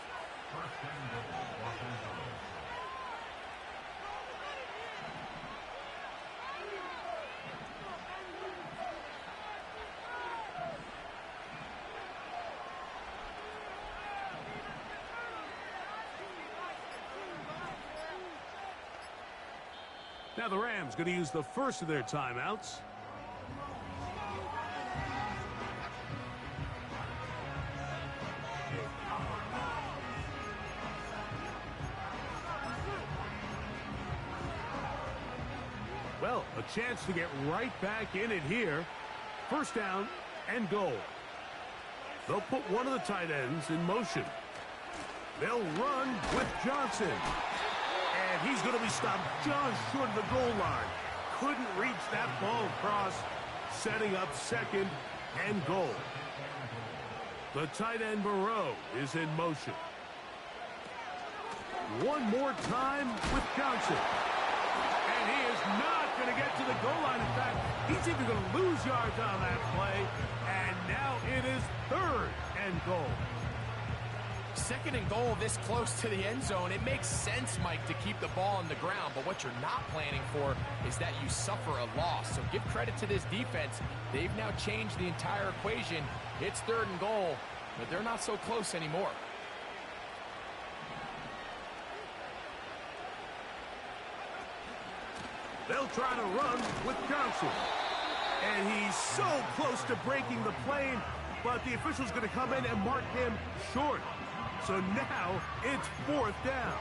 A: Now the Rams going to use the first of their timeouts. Well, a chance to get right back in it here. First down and goal. They'll put one of the tight ends in motion. They'll run with Johnson. And he's going to be stopped just short of the goal line. Couldn't reach that ball across, setting up second and goal. The tight end Moreau is in motion. One more time with Johnson. And he is not going to get to the goal line. In fact, he's even going to lose yards on that play. And now it is third and goal.
B: Second and goal this close to the end zone. It makes sense, Mike, to keep the ball on the ground, but what you're not planning for is that you suffer a loss. So give credit to this defense. They've now changed the entire equation. It's third and goal, but they're not so close anymore.
A: They'll try to run with Johnson. And he's so close to breaking the plane, but the official's going to come in and mark him short. So now it's fourth down.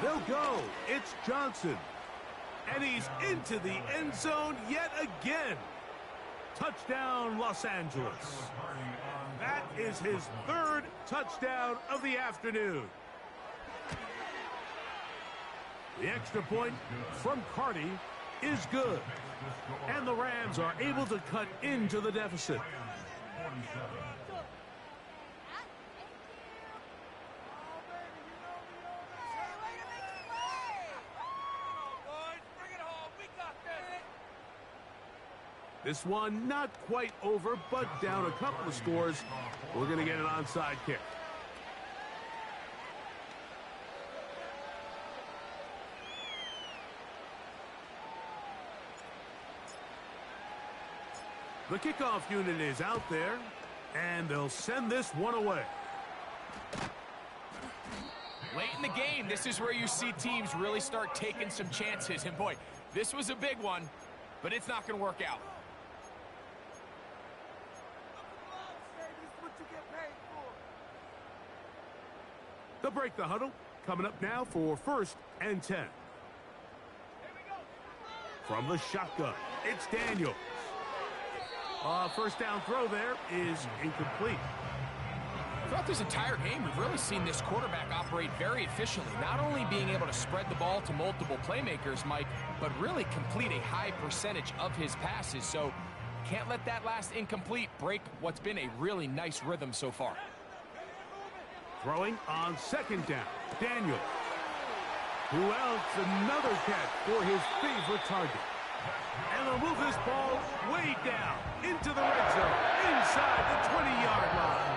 A: They'll go. It's Johnson. And he's into the end zone yet again. Touchdown, Los Angeles. That is his third touchdown of the afternoon. The extra point from Carty is good. And the Rams are able to cut into the deficit. This one not quite over, but down a couple of scores. We're going to get an onside kick. The kickoff unit is out there, and they'll send this one away.
B: Late in the game, this is where you see teams really start taking some chances. And boy, this was a big one, but it's not going to work out.
A: They'll break the huddle. Coming up now for first and 10. From the shotgun, it's Daniels. First down throw there is incomplete.
B: Throughout this entire game, we've really seen this quarterback operate very efficiently, not only being able to spread the ball to multiple playmakers, Mike, but really complete a high percentage of his passes. So Can't let that last incomplete break what's been a really nice rhythm so far.
A: Throwing on second down, Daniel. Who else? Another catch for his favorite target. And they'll move this ball way down into the red zone, inside the 20-yard line.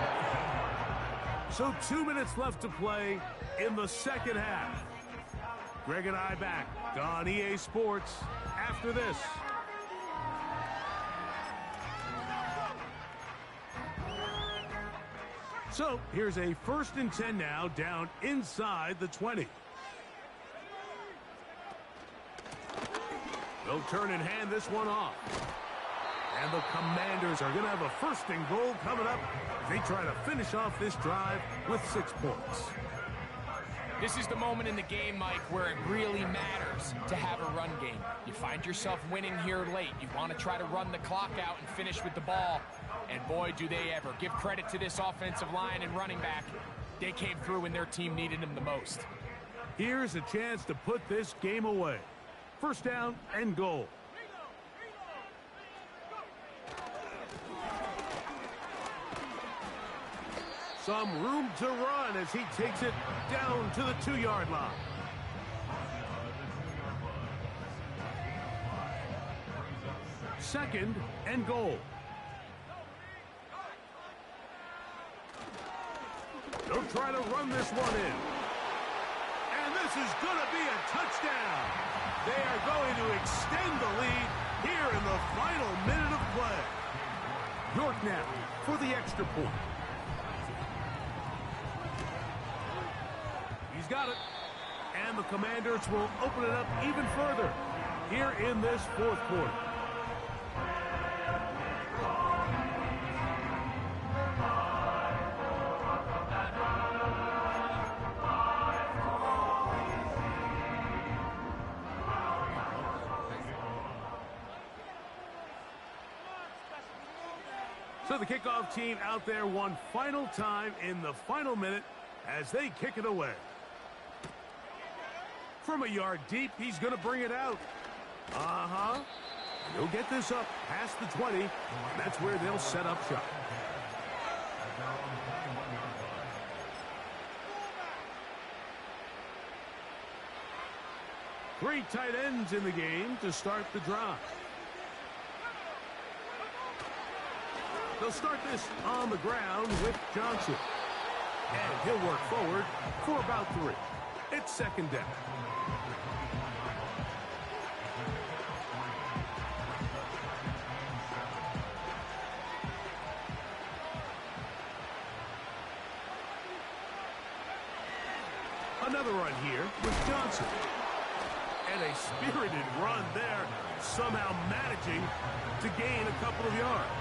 A: So 2 minutes left to play in the second half. Greg and I back on EA Sports after this. So here's a 1st and 10 now, down inside the 20. They'll turn and hand this one off. And the Commanders are going to have a 1st and goal coming up as they try to finish off this drive with 6 points.
B: This is the moment in the game, Mike, where it really matters to have a run game. You find yourself winning here late. You want to try to run the clock out and finish with the ball. And boy, do they ever. Give credit to this offensive line and running back. They came through when their team needed them the most.
A: Here's a chance to put this game away. 1st down and goal. Some room to run as he takes it down to the 2-yard line. Second and goal. They'll try to run this one in. And this is going to be a touchdown. They are going to extend the lead here in the final minute of play. York now for the extra point. He's got it. And the Commanders will open it up even further here in this 4th quarter. So the kickoff team out there one final time in the final minute as they kick it away. From a yard deep, he's going to bring it out. He'll get this up past the 20, and that's where they'll set up shop. Three tight ends in the game to start the drive. They'll start this on the ground with Johnson. And he'll work forward for about 3. It's 2nd down. Another run here with Johnson. And a spirited run there, somehow managing to gain a couple of yards.